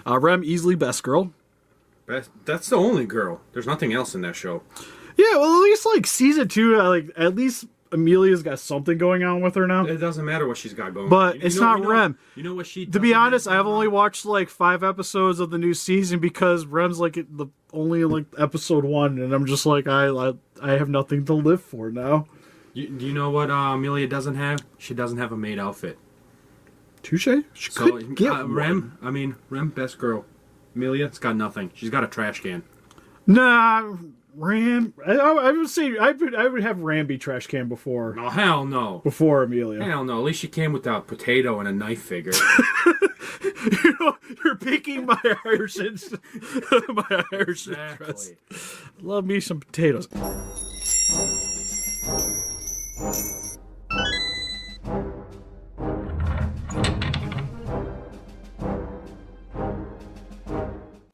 Rem, easily best girl. That's the only girl. There's nothing else in that show. Yeah, well, at least like season 2, like at least Amelia's got something going on with her now. It doesn't matter what she's got going. But it's not Rem. You know what she? To be honest, I've only watched like 5 episodes of the new season because Rem's like only like episode 1, and I'm just like I have nothing to live for now. Do you know what Amelia doesn't have? She doesn't have a maid outfit. Touche. She could get Rem. I mean, Rem, best girl. Amelia's got nothing. She's got a trash can. Nah, Ram. I would say I would have Ram be trash can before. No, hell no. Before Amelia. Hell no. At least she came with a potato and a knife figure. You're picking my Irish interest. Love me some potatoes.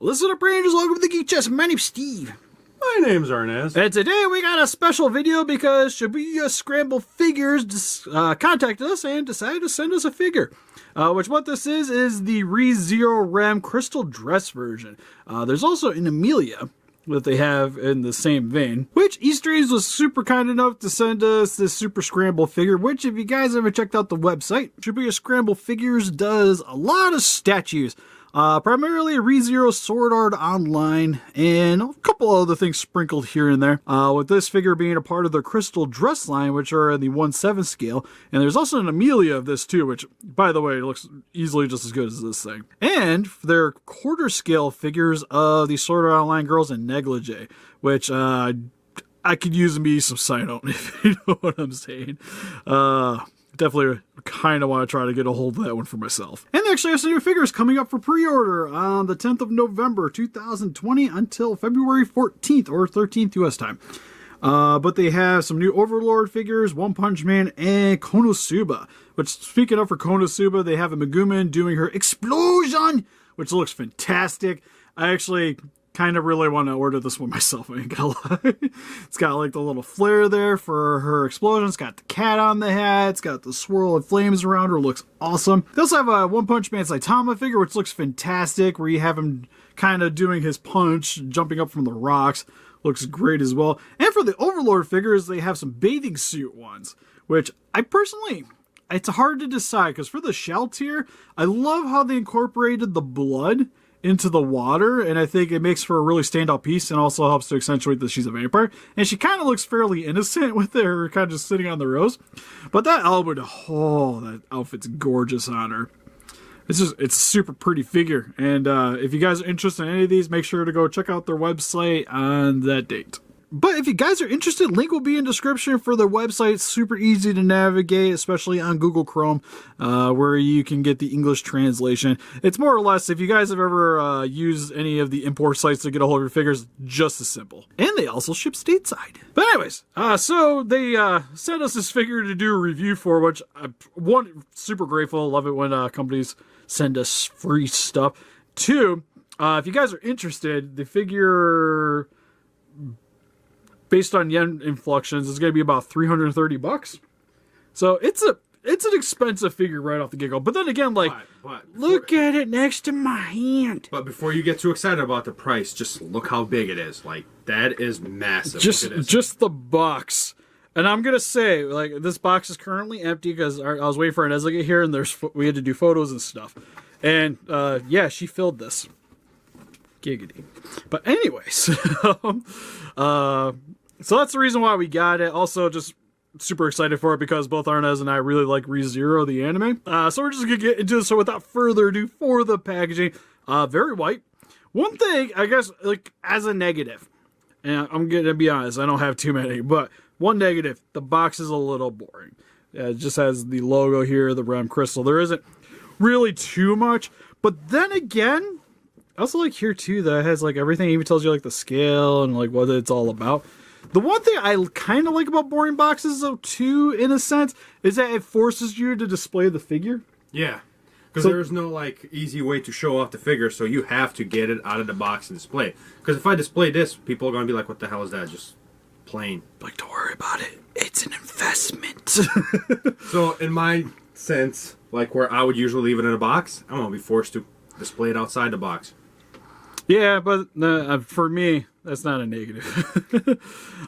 Listen up, Rangers. Welcome to the Geek Chest. My name's Steve. My name's Arnes. And today we got a special video because Shibuya Scramble Figures contacted us and decided to send us a figure. What this is the rezero Rem crystal dress version. There's also an Amelia that they have in the same vein, which Estream was super kind enough to send us this Super Scramble figure, which if you guys ever checked out the website, Shibuya Scramble Figures does a lot of statues. Primarily rezero sword art online and a couple other things sprinkled here and there. With this figure being a part of their crystal dress line, which are in the 1/7 scale. And there's also an Amelia of this too, which by the way looks easily just as good as this thing. And their quarter scale figures of the sword art online girls in negligee, which I could use me some Cyno if you know what I'm saying. Definitely kind of want to try to get a hold of that one for myself. And they actually have some new figures coming up for pre-order on the 10th of November 2020 until February 14th or 13th US time. But they have some new Overlord figures, One Punch Man, and Konosuba. Which, speaking of for Konosuba, they have a Megumin doing her explosion, which looks fantastic. I actually kind of really want to order this one myself, I ain't gonna lie. It's got like the little flare there for her explosion. It's got the cat on the hat. It's got the swirl of flames around her. Looks awesome. They also have a One Punch Man Saitama figure, which looks fantastic, where you have him kind of doing his punch, jumping up from the rocks. Looks great as well. And for the Overlord figures, they have some bathing suit ones, which I personally, it's hard to decide, because for the shell tier, I love how they incorporated the blood into the water, and I think it makes for a really standout piece and also helps to accentuate that she's a vampire. And she kind of looks fairly innocent with her kind of just sitting on the rose. But that outfit, that outfit's gorgeous on her. It's a super pretty figure. And if you guys are interested in any of these, make sure to go check out their website on that date. But if you guys are interested, link will be in description for their website. It's super easy to navigate, especially on Google Chrome, where you can get the English translation. It's more or less, if you guys have ever used any of the import sites to get a hold of your figures, just as simple. And they also ship stateside. But anyways, so they sent us this figure to do a review for, which one, super grateful. Love it when companies send us free stuff. 2, if you guys are interested, the figure, based on yen inflections, it's going to be about $330. So it's an expensive figure right off the get-go. But then again, like, look at it next to my hand. But before you get too excited about the price, just look how big it is. Like, that is massive. Just the box. And I'm going to say, like, this box is currently empty because I was waiting for Arnes to get here, and we had to do photos and stuff. And, yeah, she filled this. Giggity. But anyways, so that's the reason why we got it. Also, just super excited for it because both Arnes and I really like ReZero, the anime. So we're just going to get into it. So without further ado, for the packaging, very white. One thing, I guess, like, as a negative, and I'm going to be honest, I don't have too many, but one negative, the box is a little boring. It just has the logo here, the Rem crystal. There isn't really too much. But then again, I also like here too that it has like everything. It even tells you like the scale and like what it's all about. The one thing I kind of like about boring boxes though too, in a sense, is that it forces you to display the figure. Yeah, because there's no like easy way to show off the figure, so you have to get it out of the box and display it. Because if I display this, people are gonna be like, "What the hell is that? Just plain." Like, don't worry about it. It's an investment. So in my sense, like where I would usually leave it in a box, I'm gonna be forced to. Display it outside the box. Yeah, but for me, that's not a negative.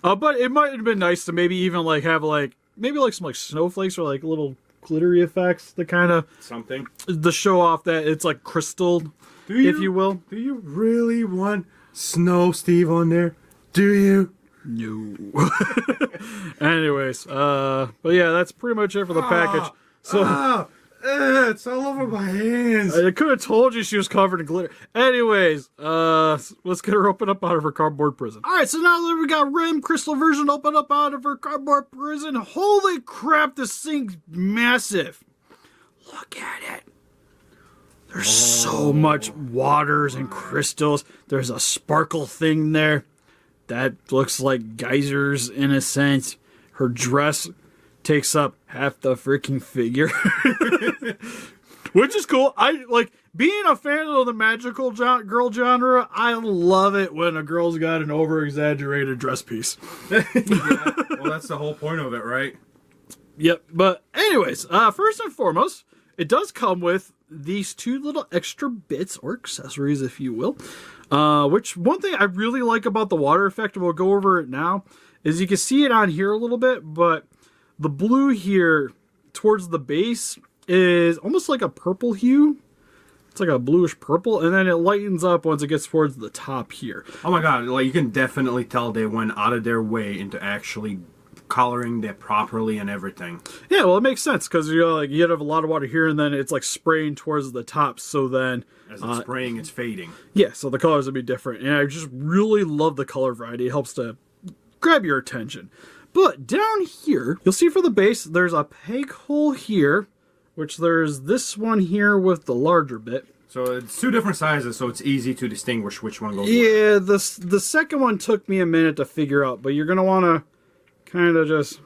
But it might have been nice to maybe even like have like maybe like some like snowflakes or like little glittery effects to kind of Something. to show off that it's like crystal, if you will. Do you really want snow, Steve, on there? Do you? No. Anyways, but yeah, that's pretty much it for the package. So it's all over my hands. I could have told you she was covered in glitter. Anyways, let's get her open up out of her cardboard prison. All right, so now that we got Rem Crystal version open up out of her cardboard prison, holy crap, this thing's massive. Look at it. There's so much waters and crystals. There's a sparkle thing there that looks like geysers in a sense. Her dress takes up half the freaking figure. Which is cool. I like being a fan of the magical girl genre. I love it when a girl's got an over-exaggerated dress piece. Yeah, well, that's the whole point of it, right? Yep. But anyways, first and foremost, it does come with these two little extra bits or accessories, if you will. Which one thing I really like about the water effect, and we'll go over it now, is you can see it on here a little bit, but the blue here towards the base is almost like a purple hue. It's like a bluish purple, and then it lightens up once it gets towards the top here. Oh my god, like you can definitely tell they went out of their way into actually coloring that properly and everything. Yeah, well, it makes sense because you have a lot of water here, and then it's like spraying towards the top. So then, as it's spraying, it's fading. Yeah, so the colors would be different, and I just really love the color variety. It helps to grab your attention. But down here, you'll see for the base, there's a peg hole here, which there's this one here with the larger bit. So it's two different sizes, so it's easy to distinguish which one goes where. Yeah, the second one took me a minute to figure out, but you're going to want to kind of just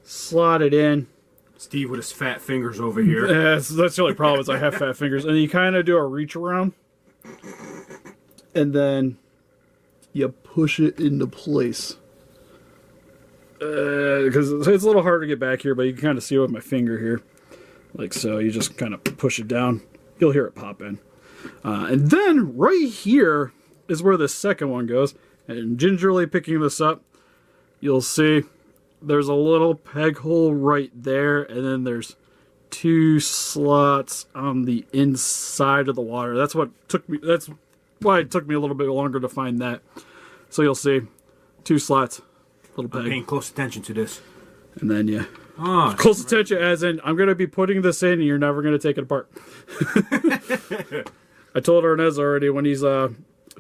slot it in. Steve with his fat fingers over here. Yeah, that's the only problem is I have fat fingers. And you kind of do a reach around. And then you push it into place. Because it's a little hard to get back here, but you can kind of see it with my finger here. Like so. You just kind of push it down. You'll hear it pop in. And then right here is where the second one goes. And gingerly picking this up, you'll see there's a little peg hole right there, and then there's two slots on the inside of the water. That's why it took me a little bit longer to find that. So you'll see two slots, little peg. I'm paying close attention to this. And then close attention as in I'm going to be putting this in and you're never going to take it apart. I told Arnes already when he's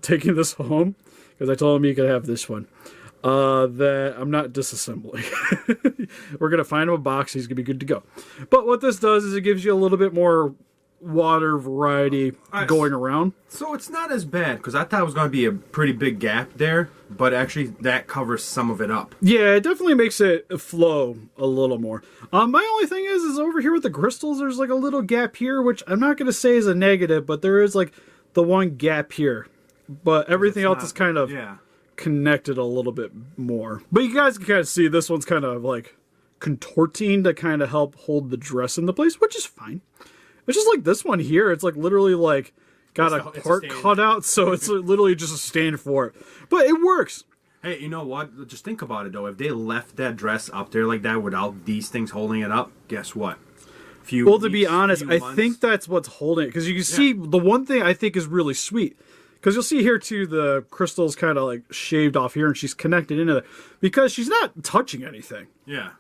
taking this home, because I told him he could have this one. That I'm not disassembling. We're going to find him a box. He's going to be good to go. But what this does is it gives you a little bit more water variety going around. So it's not as bad, because I thought it was going to be a pretty big gap there, but actually that covers some of it up. Yeah, it definitely makes it flow a little more. My only thing is over here with the crystals, there's like a little gap here, which I'm not going to say is a negative, but there is like the one gap here. But everything else is kind of connected a little bit more. But you guys can kind of see this one's kind of like contorting to kind of help hold the dress into place, which is fine. It's just like this one here. It's like literally like got a part cut out, so it's literally just a stand for it. But it works. Hey, you know what? Just think about it though. If they left that dress up there like that without these things holding it up, guess what? To be honest, I think that's what's holding it. Because you can see the one thing I think is really sweet. Because you'll see here, too, the crystal's kind of, like, shaved off here, and she's connected into it. Because she's not touching anything. Yeah.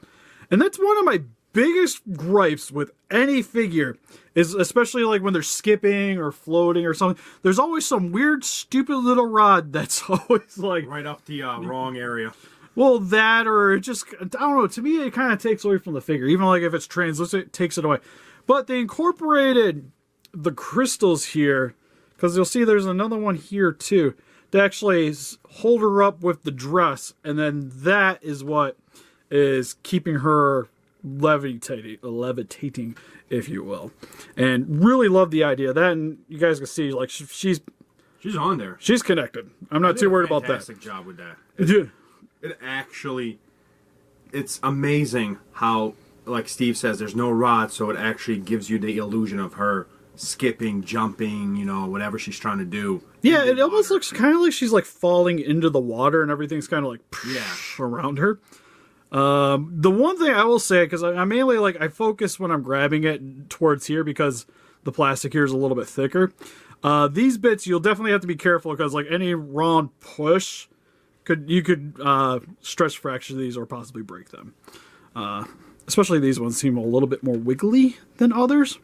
And that's one of my biggest gripes with any figure, is especially, like, when they're skipping or floating or something. There's always some weird, stupid little rod that's always, like... right up the wrong area. Well, that, or it just... I don't know. To me, it kind of takes away from the figure. Even, like, if it's translucent, it takes it away. But they incorporated the crystals here... because you'll see there's another one here, too, to actually hold her up with the dress. And then that is what is keeping her levitating, if you will. And really love the idea of that. And you guys can see, like, she's on there. She's connected. I'm not too worried about that. Fantastic job with that. It actually, it's amazing how, like Steve says, there's no rod, so it actually gives you the illusion of her skipping, jumping, you know, whatever she's trying to do. Yeah, it almost looks kind of like she's like falling into the water and everything's kind of like around her. The one thing I will say, because I mainly I focus when I'm grabbing it towards here because the plastic here is a little bit thicker. These bits you'll definitely have to be careful because like any wrong push you could stress fracture these or possibly break them. Especially these ones seem a little bit more wiggly than others.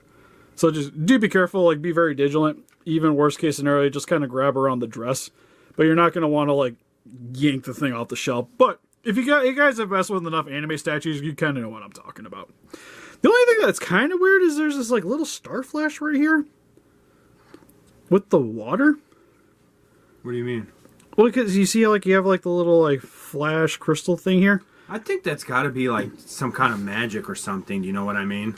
So just do be careful, like be very vigilant. Even worst case scenario, just kind of grab around the dress. But you're not going to want to like yank the thing off the shelf. But if you guys have messed with enough anime statues, you kind of know what I'm talking about. The only thing that's kind of weird is there's this like little star flash right here. With the water. What do you mean? Well, because you see like you have like the little like flash crystal thing here. I think that's got to be like some kind of magic or something. Do you know what I mean?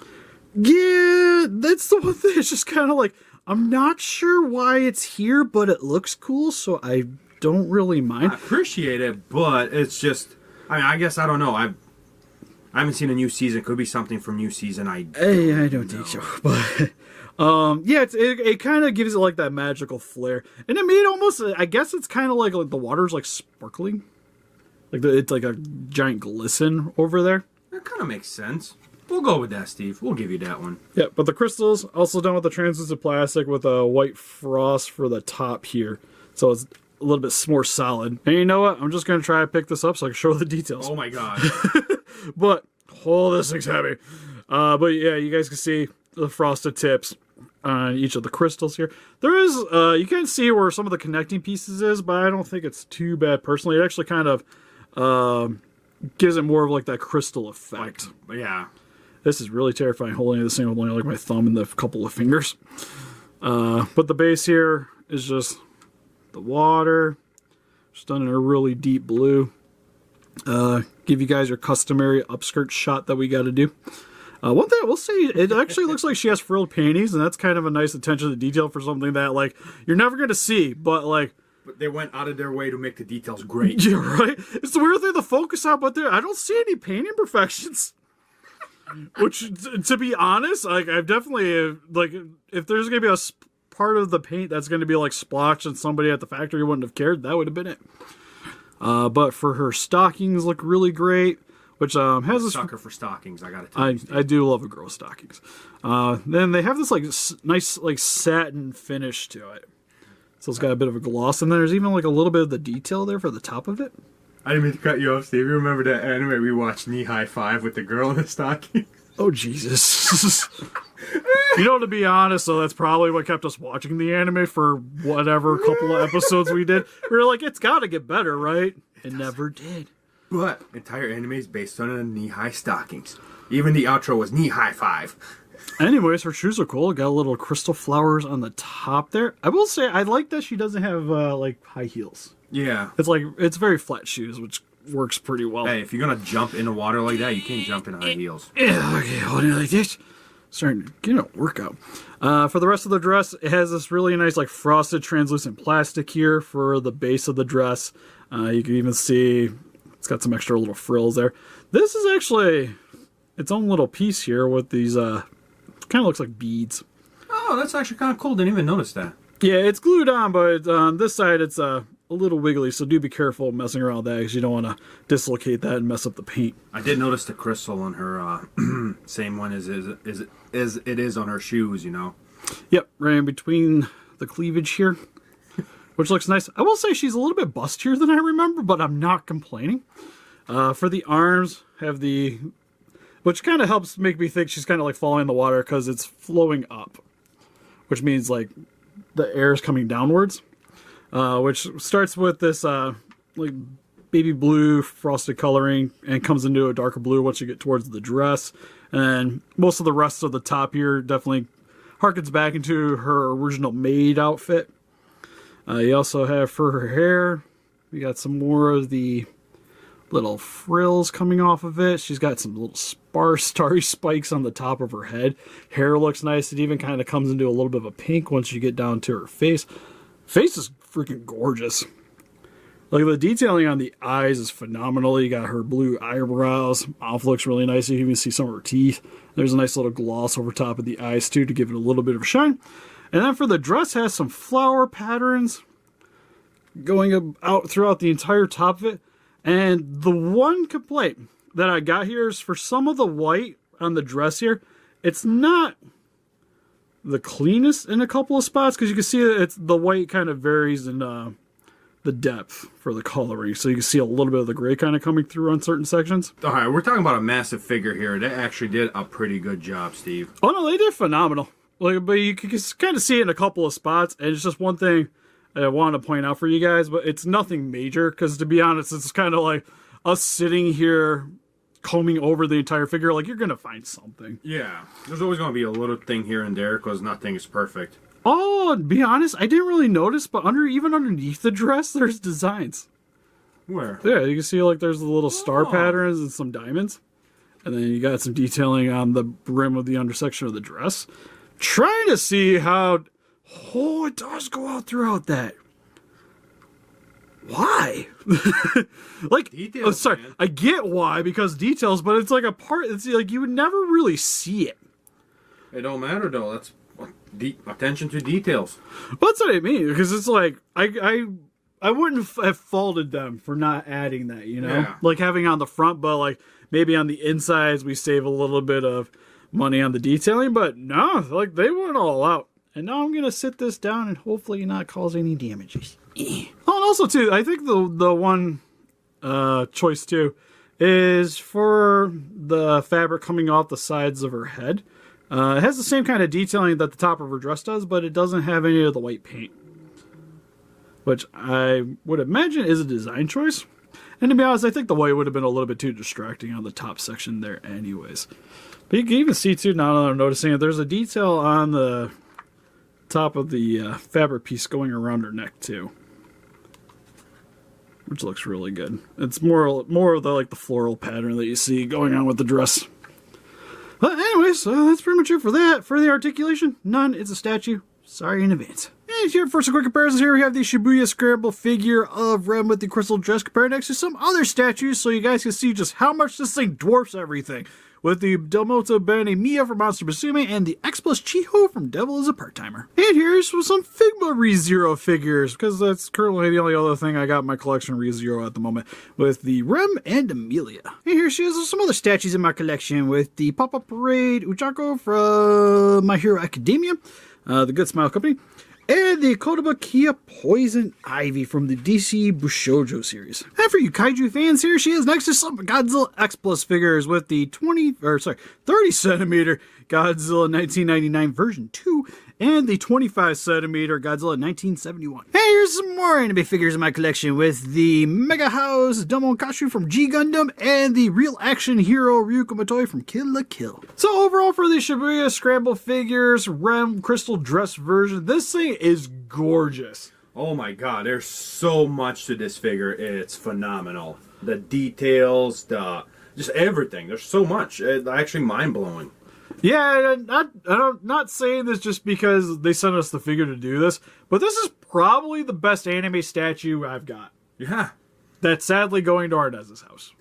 Yeah, that's the one thing. It's just kind of like, I'm not sure why it's here, but it looks cool, so I don't really mind. I appreciate it, but it's just, I mean, I guess I don't know. I haven't seen a new season. Could be something from new season. I don't think so. But yeah, it kind of gives it like that magical flair, and I mean, it almost. I guess it's kind of like the water's like sparkling, like it's like a giant glisten over there. That kind of makes sense. We'll go with that, Steve. We'll give you that one. Yeah, but the crystals also done with the translucent plastic with a white frost for the top here, so it's a little bit more solid. And you know what? I'm just gonna try to pick this up so I can show the details. Oh my god! But this thing's heavy. But yeah, you guys can see the frosted tips on each of the crystals here. There is you can see where some of the connecting pieces is, but I don't think it's too bad personally. It actually kind of gives it more of like that crystal effect. Yeah. This is really terrifying holding this thing with only like my thumb and the couple of fingers. But the base here is just the water. Just done in a really deep blue. Give you guys your customary upskirt shot that we got to do. One thing I will say, it actually looks like she has frilled panties, and that's kind of a nice attention to detail for something that like you're never going to see, but like. But they went out of their way to make the details great. Yeah, right? It's the weird thing to focus on, but I don't see any paint imperfections. Which, to be honest, like I've definitely like if there's gonna be a part of the paint that's gonna be like splotched and somebody at the factory wouldn't have cared, that would have been it. But for her stockings look really great, which has a sucker for stockings. I gotta tell you, I do love a girl's stockings. Then they have this like nice like satin finish to it, so it's got a bit of a gloss, and then there's even like a little bit of the detail there for the top of it. I didn't mean to cut you off, Steve. You remember that anime we watched, Knee High 5, with the girl in the stocking? Oh, Jesus. You know, to be honest, though, that's probably what kept us watching the anime for whatever couple of episodes we did. We were like, it's got to get better, right? It never did. But entire anime is based on knee-high stockings. Even the outro was Knee High 5. Anyways, her shoes are cool. Got little crystal flowers on the top there. I will say, I like that she doesn't have, like, high heels. Yeah. It's very flat shoes, which works pretty well. Hey, if you're going to jump in the water like that, you can't jump in high heels. Yeah, okay, holding it like this. Starting to get a workout. For the rest of the dress, it has this really nice, like, frosted translucent plastic here for the base of the dress. You can even see it's got some extra little frills there. This is actually its own little piece here with these, kind of looks like beads. Oh, that's actually kind of cool. Didn't even notice that. Yeah, it's glued on, but on this side, it's a little wiggly, so do be careful messing around with that because you don't want to dislocate that and mess up the paint. I did notice the crystal on her, same one as it is on her shoes, you know? Yep, right in between the cleavage here, which looks nice. I will say she's a little bit bustier than I remember, but I'm not complaining. For the arms, have the... Which kind of helps make me think she's kind of like falling in the water because it's flowing up, which means like the air is coming downwards. Which starts with this like baby blue frosted coloring and comes into a darker blue once you get towards the dress. And most of the rest of the top here definitely harkens back into her original maid outfit. You also have for her hair, we got some more of the little frills coming off of it. She's got some little sparse starry spikes on the top of her head. Hair looks nice. It even kind of comes into a little bit of a pink once you get down to her face. Face is freaking gorgeous. Like, the detailing on the eyes is phenomenal. You got her blue eyebrows. Mouth looks really nice. You can even see some of her teeth. There's a nice little gloss over top of the eyes, too, to give it a little bit of a shine. And then for the dress, has some flower patterns going out throughout the entire top of it. And the one complaint that I got here is for some of the white on the dress here, it's not the cleanest in a couple of spots, because you can see that the white kind of varies in the depth for the coloring, so you can see a little bit of the gray kind of coming through on certain sections. All right, we're talking about a massive figure here. They actually did a pretty good job, Steve. Oh no, they did phenomenal. Like, but you can kind of see it in a couple of spots, and it's just one thing I wanted to point out for you guys, but it's nothing major, because to be honest, it's kind of like us sitting here combing over the entire figure. Like, you're gonna find something. Yeah, there's always going to be a little thing here and there, because nothing is perfect. Oh, to be honest, I didn't really notice, but even underneath the dress, there's designs. Where? Yeah, you can see like there's the little star patterns and some diamonds. And then you got some detailing on the brim of the undersection of the dress. Trying to see how... Oh, it does go out throughout that. Why? Like, details, oh, sorry, man. I get why, because details, but it's like a part, it's like you would never really see it. It don't matter, though. That's attention to details. Well, that's what I mean, because it's like I wouldn't have faulted them for not adding that, you know, like having on the front, but like maybe on the insides we save a little bit of money on the detailing. But no, like they went all out, and now I'm gonna sit this down and hopefully not cause any damages. Oh, and also too, I think the one choice too is for the fabric coming off the sides of her head. It has the same kind of detailing that the top of her dress does, but it doesn't have any of the white paint, which I would imagine is a design choice. And to be honest, I think the white would have been a little bit too distracting on the top section there anyways. But you can even see too, now that I'm noticing it, there's a detail on the top of the fabric piece going around her neck too, which looks really good. It's more of the like the floral pattern that you see going on with the dress. But anyways, that's pretty much it for that. For the articulation, none. It's a statue. Sorry in advance. And here for some quick comparisons, here we have the Shibuya Scramble figure of Rem with the crystal dress compared next to some other statues, so you guys can see just how much this thing dwarfs everything. With the Delmoto Bene Mia from Monster Musume and the X Plus Chiho from Devil is a Part-Timer. And here's some Figma ReZero figures, because that's currently the only other thing I got in my collection ReZero at the moment, with the Rem and Amelia. And here she is, some other statues in my collection with the Pop-Up Parade Uchako from My Hero Academia, the Good Smile Company, and the Kodoba Kia Poison Ivy from the DC Bushoujo series. And for you kaiju fans, here she is next to some Godzilla X Plus figures with the 30 centimeter Godzilla 1999 version 2 and the 25 centimeter Godzilla 1971. And here's some more anime figures in my collection with the Mega House Domonkashu from G Gundam and the Real Action Hero Ryuko Matoi from Kill la Kill. So overall for the Shibuya Scramble Figures Rem Crystal Dress version, this thing is gorgeous. Oh my god, there's so much to this figure. It's phenomenal. The details, just everything. There's so much. It's actually mind-blowing. Yeah, I'm not saying this just because they sent us the figure to do this, but this is probably the best anime statue I've got. Yeah. That's sadly going to Arnes' house.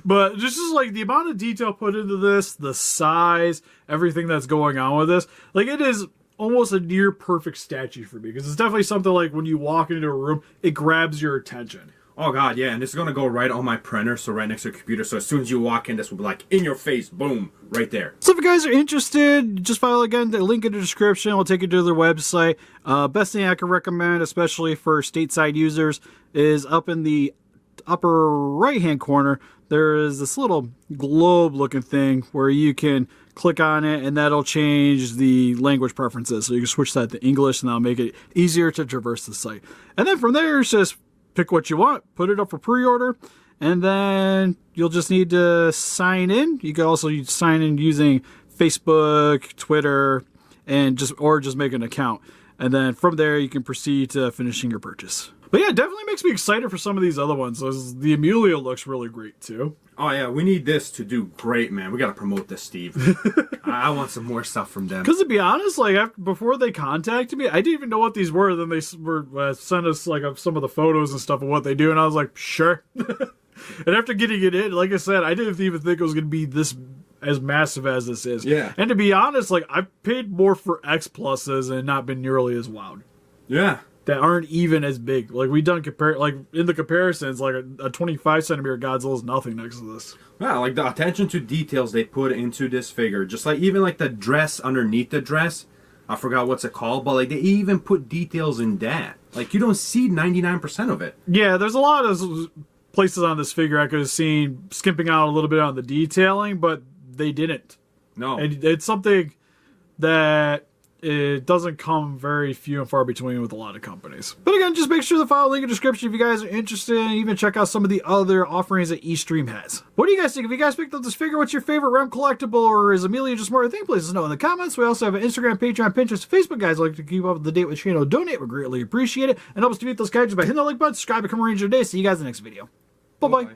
But just like the amount of detail put into this, the size, everything that's going on with this, like it is almost a near perfect statue for me, because it's definitely something like when you walk into a room, it grabs your attention. Oh god, yeah, and this is going to go right on my printer, so right next to the computer, so as soon as you walk in, this will be like, in your face, boom, right there. So if you guys are interested, just follow again the link in the description. We'll take you to their website. Best thing I can recommend, especially for stateside users, is up in the upper right-hand corner, there is this little globe-looking thing where you can click on it, and that'll change the language preferences. So you can switch that to English, and that'll make it easier to traverse the site. And then from there, it's just pick what you want, put it up for pre-order, and then you'll just need to sign in. You can also sign in using Facebook, Twitter, and just make an account. And then from there, you can proceed to finishing your purchase. But yeah, it definitely makes me excited for some of these other ones. The Amelia looks really great too. Oh yeah, we need this to do great, man. We gotta promote this, Steve. I want some more stuff from them. Because to be honest, like before they contacted me, I didn't even know what these were. Then they sent us like some of the photos and stuff of what they do, and I was like, sure. And after getting it in, like I said, I didn't even think it was going to be this as massive as this is. Yeah. And to be honest, like I've paid more for X pluses and not been nearly as wowed. Yeah. That aren't even as big. Like we done in the comparisons, like a 25 centimeter Godzilla is nothing next to this. Yeah, like the attention to details they put into this figure, just like even like the dress underneath the dress. I forgot what's it called, but like they even put details in that. Like you don't see 99% of it. Yeah, there's a lot of places on this figure I could have seen skimping out a little bit on the detailing, but they didn't. No. And it's something that it doesn't come very few and far between with a lot of companies. But again, just make sure to follow the link in the description if you guys are interested, and even check out some of the other offerings that Estream has. What do you guys think? If you guys picked up this figure, what's your favorite Rem collectible, or is Amelia just more of a thing? Please let us know in the comments. We also have an Instagram, Patreon, Pinterest, Facebook, guys. Like to keep up to date with the channel, donate. We greatly appreciate it. And help us to beat those characters by hitting the like button, subscribe, become a ranger today. See you guys in the next video. Bye-bye.